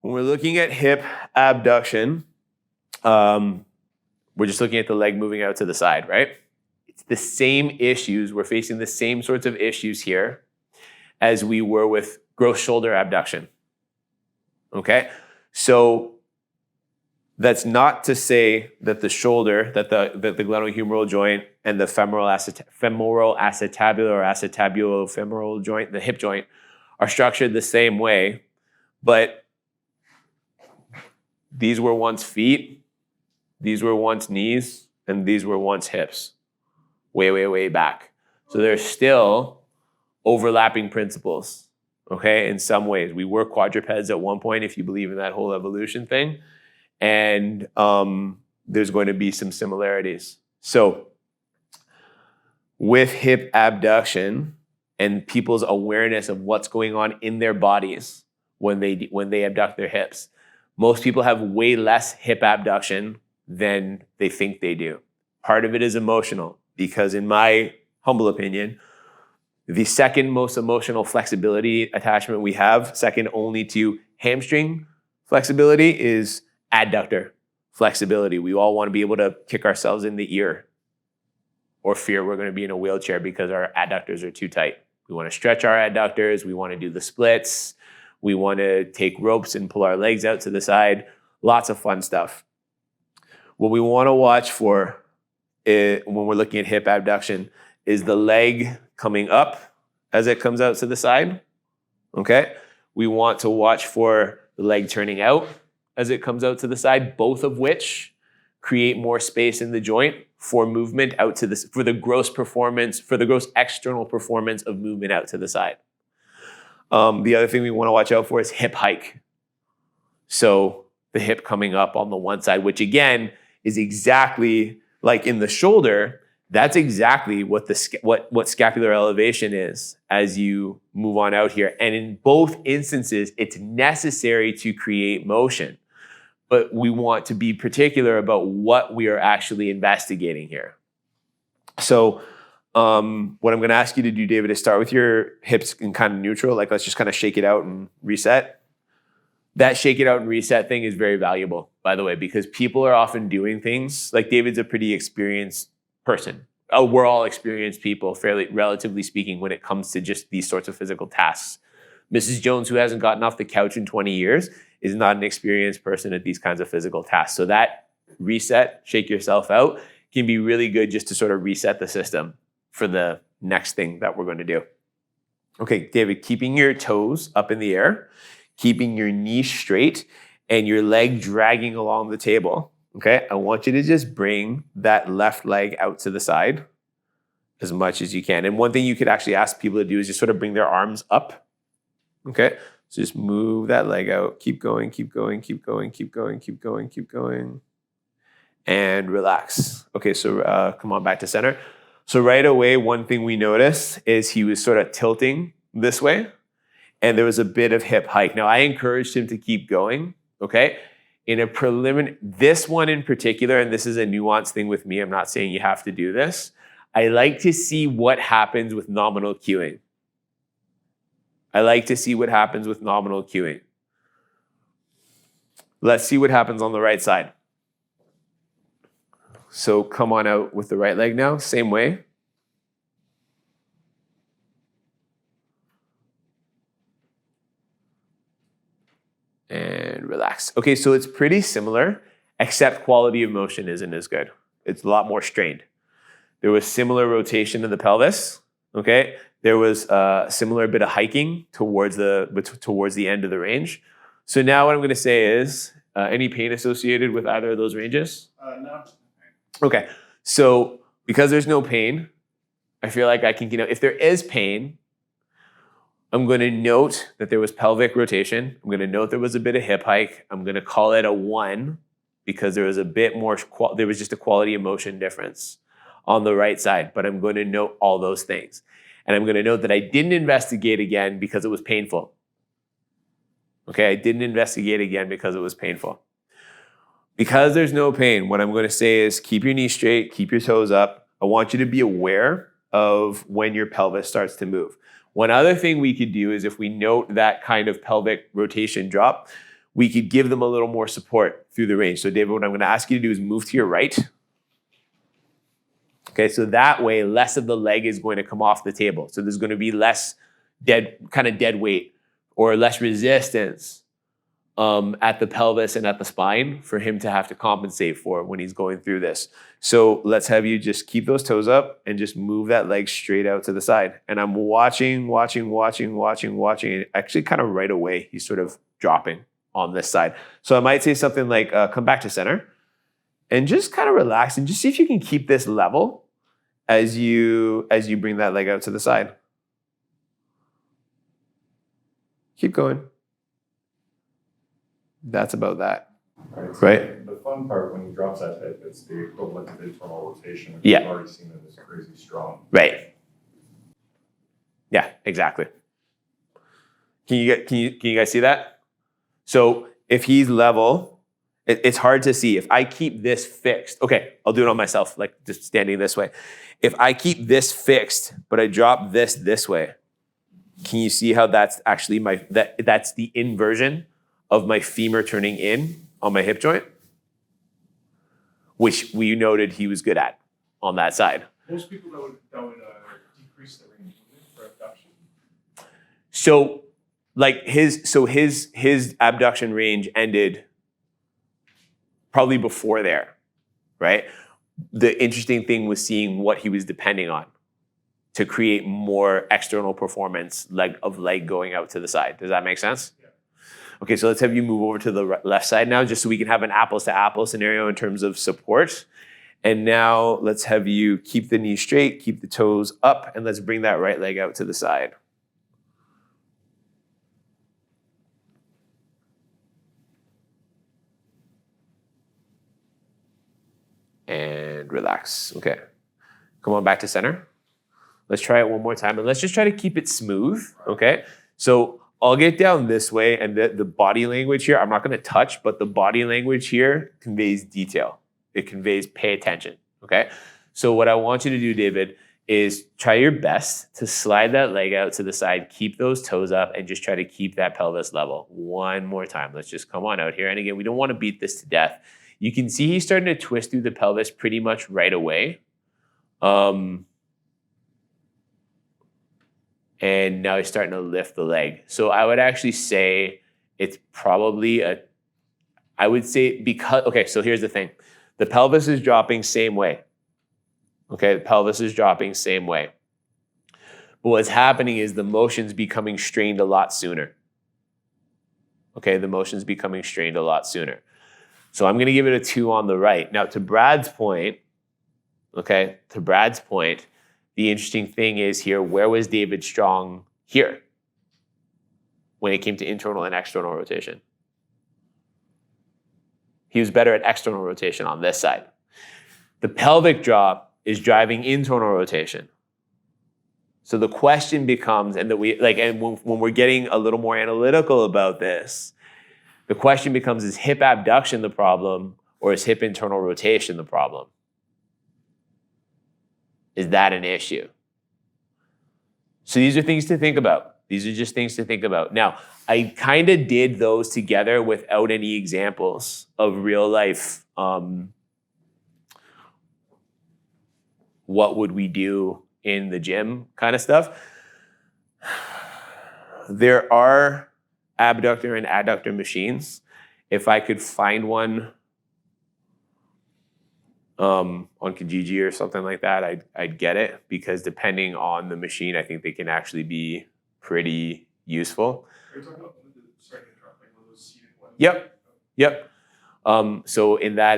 When we're looking at hip abduction, we're just looking at the leg moving out to the side, right? It's the same issues. We're facing the same sorts of issues here as we were with gross shoulder abduction. Okay? So that's not to say that the shoulder, that the glenohumeral joint and the femoral acetabular or acetabulo-femoral joint, the hip joint, are structured the same way, but these were once feet, these were once knees, and these were once hips, way, way, way back. So there's still overlapping principles, okay, in some ways. We were quadrupeds at one point, if you believe in that whole evolution thing, and there's going to be some similarities. So with hip abduction and people's awareness of what's going on in their bodies when they abduct their hips, most people have way less hip abduction than they think they do. Part of it is emotional, because in my humble opinion, the second most emotional flexibility attachment we have, second only to hamstring flexibility, is adductor flexibility. We all want to be able to kick ourselves in the ear or fear we're going to be in a wheelchair because our adductors are too tight. We want to stretch our adductors. We want to do the splits. We want to take ropes and pull our legs out to the side. Lots of fun stuff. What we want to watch for when we're looking at hip abduction is the leg coming up as it comes out to the side, okay? We want to watch for the leg turning out as it comes out to the side, both of which create more space in the joint for movement out to this, for the gross external performance of movement out to the side. The other thing we want to watch out for is hip hike. So the hip coming up on the one side, which again is exactly like in the shoulder. That's exactly what what scapular elevation is as you move on out here. And in both instances, it's necessary to create motion. But we want to be particular about what we are actually investigating here. So what I'm going to ask you to do, David, is start with your hips in kind of neutral. Like, let's just kind of shake it out and reset. That shake it out and reset thing is very valuable, by the way, because people are often doing things. Like, David's a pretty experienced person. We're all experienced people, relatively speaking, when it comes to just these sorts of physical tasks. Mrs. Jones, who hasn't gotten off the couch in 20 years, is not an experienced person at these kinds of physical tasks. So that reset, shake yourself out, can be really good just to sort of reset the system for the next thing that we're going to do. Okay, David, keeping your toes up in the air, keeping your knee straight, and your leg dragging along the table. Okay, I want you to just bring that left leg out to the side as much as you can. And one thing you could actually ask people to do is just sort of bring their arms up. Okay, so just move that leg out. Keep going, keep going, keep going, keep going, keep going, keep going. And relax. Okay, so come on back to center. So right away, one thing we noticed is he was sort of tilting this way, and there was a bit of hip hike. Now, I encouraged him to keep going, okay? In a preliminary, this one in particular, and this is a nuanced thing with me, I'm not saying you have to do this, I like to see what happens with nominal cueing. Let's see what happens on the right side. So come on out with the right leg now, same way. And relax. Okay, so it's pretty similar, except quality of motion isn't as good. It's a lot more strained. There was similar rotation in the pelvis, okay? There was a similar bit of hiking towards the end of the range. So now what I'm gonna say is, any pain associated with either of those ranges? No. Okay, so because there's no pain, I feel like I can, if there is pain, I'm going to note that there was pelvic rotation. I'm going to note there was a bit of hip hike. I'm going to call it a 1 because there was a bit more, there was just a quality of motion difference on the right side, but I'm going to note all those things. And I'm going to note that I didn't investigate again because it was painful. Okay, I didn't investigate again because it was painful. Because there's no pain, what I'm going to say is keep your knees straight, keep your toes up. I want you to be aware of when your pelvis starts to move. One other thing we could do is if we note that kind of pelvic rotation drop, we could give them a little more support through the range. So David, what I'm gonna ask you to do is move to your right. Okay, so that way less of the leg is going to come off the table. So there's gonna be less dead weight or less resistance at the pelvis and at the spine for him to have to compensate for when he's going through this. So let's have you just keep those toes up and just move that leg straight out to the side. And I'm watching, and actually kind of right away, he's sort of dropping on this side. So I might say something like, come back to center and just kind of relax and just see if you can keep this level as you bring that leg out to the side. Keep going. That's about that. Right? The fun part when he drops that hip, it's the equivalent of internal rotation. Yeah. We've already seen that it's crazy strong. Right. Yeah, exactly. Can you guys see that? So if he's level, it's hard to see. If I keep this fixed, okay, I'll do it on myself, like just standing this way. If I keep this fixed, but I drop this way, can you see how that's actually that's the inversion of my femur turning in on my hip joint, which we noted he was good at on that side. Most people that would decrease the range for abduction. So like his abduction range ended probably before there, right? The interesting thing was seeing what he was depending on to create more external performance leg going out to the side. Does that make sense? Yeah. Okay, so let's have you move over to the left side now, just so we can have an apples to apples scenario in terms of support. And now let's have you keep the knees straight, keep the toes up, and let's bring that right leg out to the side. And relax. Okay. Come on back to center. Let's try it one more time, and let's just try to keep it smooth, okay? So I'll get down this way, and the body language here, I'm not gonna touch, but the body language here conveys detail. It conveys pay attention, okay? So what I want you to do, David, is try your best to slide that leg out to the side, keep those toes up, and just try to keep that pelvis level. One more time. Let's just come on out here. And again, we don't wanna beat this to death. You can see he's starting to twist through the pelvis pretty much right away. And now he's starting to lift the leg. So I would actually say it's probably I would say because, okay, so here's the thing. The pelvis is dropping same way. Okay, the pelvis is dropping same way. But what's happening is the motion's becoming strained a lot sooner. Okay, the motion's becoming strained a lot sooner. So I'm gonna give it a 2 on the right. Now to Brad's point, okay, the interesting thing is here, where was David strong here when it came to internal and external rotation? He was better at external rotation on this side. The pelvic drop is driving internal rotation. So the question becomes, and when we're getting a little more analytical about this, the question becomes, is hip abduction the problem or is hip internal rotation the problem? Is that an issue? So these are things to think about. These are just things to think about. Now, I kind of did those together without any examples of real life. What would we do in the gym kind of stuff? There are abductor and adductor machines. If I could find one on Kijiji or something like that, I'd get it, because depending on the machine, I think they can actually be pretty useful. Are you talking about sorry to interrupt, like one of those seated ones? Yep. So in that,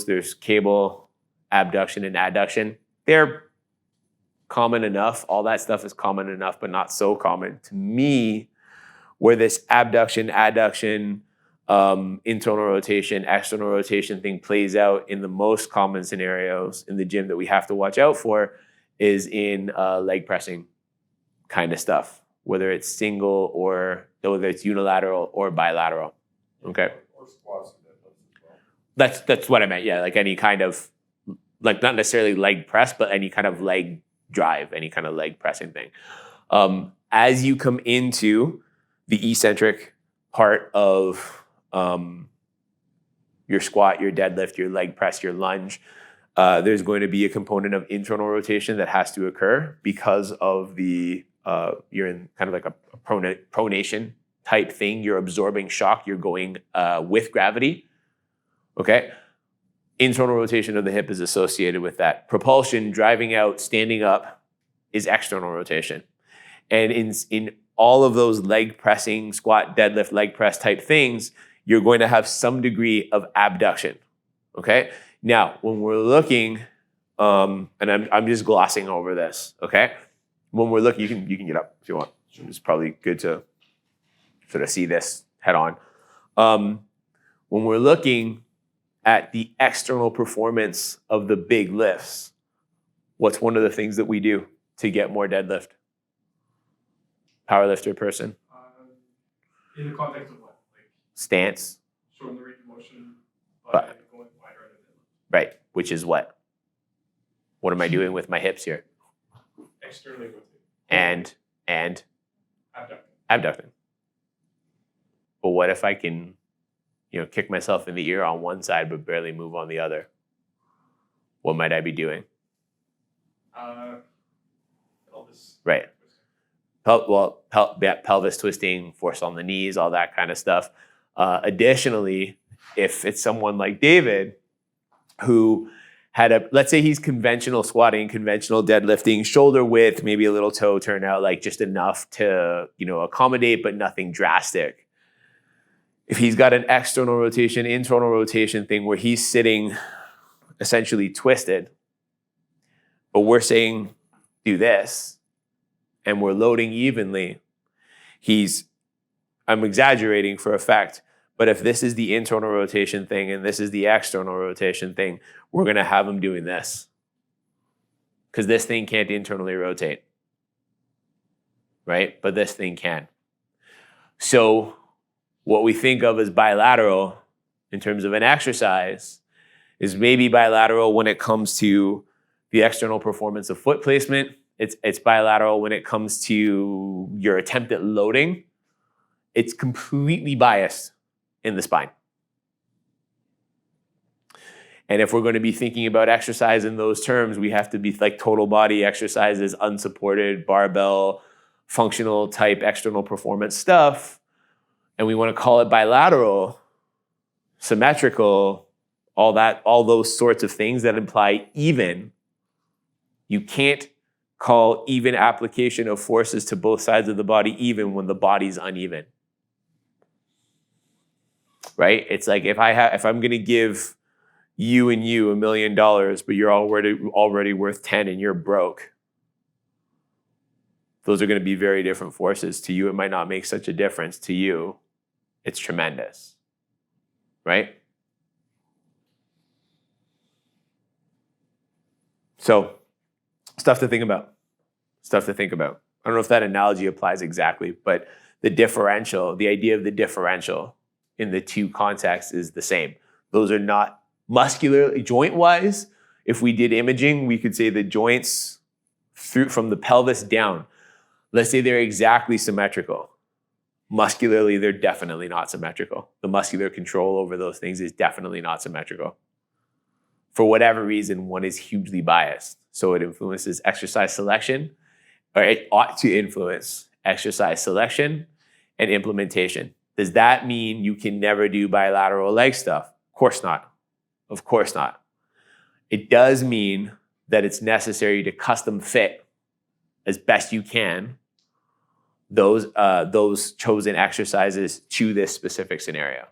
there's cable abduction and adduction. They're common enough. All that stuff is common enough, but not so common. To me, where this abduction, adduction, internal rotation, external rotation thing plays out in the most common scenarios in the gym that we have to watch out for is in leg pressing kind of stuff, whether it's single or whether it's unilateral or bilateral. Okay. Or squats and deadlifts as well. That's what I meant. Yeah, like any kind of, like not necessarily leg press, but any kind of leg drive, any kind of leg pressing thing. As you come into the eccentric part of your squat, your deadlift, your leg press, your lunge, there's going to be a component of internal rotation that has to occur because of you're in kind of like a pronation type thing. You're absorbing shock. You're going with gravity. Okay. Internal rotation of the hip is associated with that. Propulsion, driving out, standing up is external rotation. And in all of those leg pressing, squat, deadlift, leg press type things, you're going to have some degree of abduction. Okay. Now, when we're looking, and I'm just glossing over this. Okay. When we're looking, you can get up if you want. It's probably good to sort of see this head on. When we're looking at the external performance of the big lifts, what's one of the things that we do to get more deadlift? Powerlifter person. In the context of what? Like stance. shorten the range of motion by going wider at the deadlift. Right. Which is what? What am I doing with my hips here? Externally rotating. And Abducting. abducting. But what if I can, kick myself in the ear on one side but barely move on the other? What might I be doing? Pelvis. Right. Pelvis twisting, force on the knees, all that kind of stuff. Additionally, if it's someone like David who had let's say he's conventional squatting, conventional deadlifting, shoulder width, maybe a little toe turnout, like just enough to, accommodate, but nothing drastic. If he's got an external rotation, internal rotation thing where he's sitting essentially twisted, but we're saying do this, and we're loading evenly, I'm exaggerating for effect, but if this is the internal rotation thing and this is the external rotation thing, we're going to have him doing this. Because this thing can't internally rotate. Right? But this thing can. So what we think of as bilateral in terms of an exercise is maybe bilateral when it comes to the external performance of foot placement. It's bilateral when it comes to your attempt at loading. It's completely biased in the spine. And if we're going to be thinking about exercise in those terms, we have to be like total body exercises, unsupported, barbell, functional type external performance stuff. And we want to call it bilateral, symmetrical, all those sorts of things that imply even. You can't call even application of forces to both sides of the body even when the body's uneven. Right? It's like if I'm going to give you and you $1 million, but you're already worth 10 and you're broke. Those are going to be very different forces. To you, it might not make such a difference. To you, it's tremendous. Right? So, stuff to think about. I don't know if that analogy applies exactly, but the idea of the differential in the two contexts is the same. Those are not muscular, joint-wise. If we did imaging, we could say the joints from the pelvis down, let's say they're exactly symmetrical. Muscularly, they're definitely not symmetrical. The muscular control over those things is definitely not symmetrical. For whatever reason, one is hugely biased. So it influences exercise selection, or it ought to influence exercise selection and implementation. Does that mean you can never do bilateral leg stuff? Of course not. Of course not. It does mean that it's necessary to custom fit as best you can those chosen exercises to this specific scenario.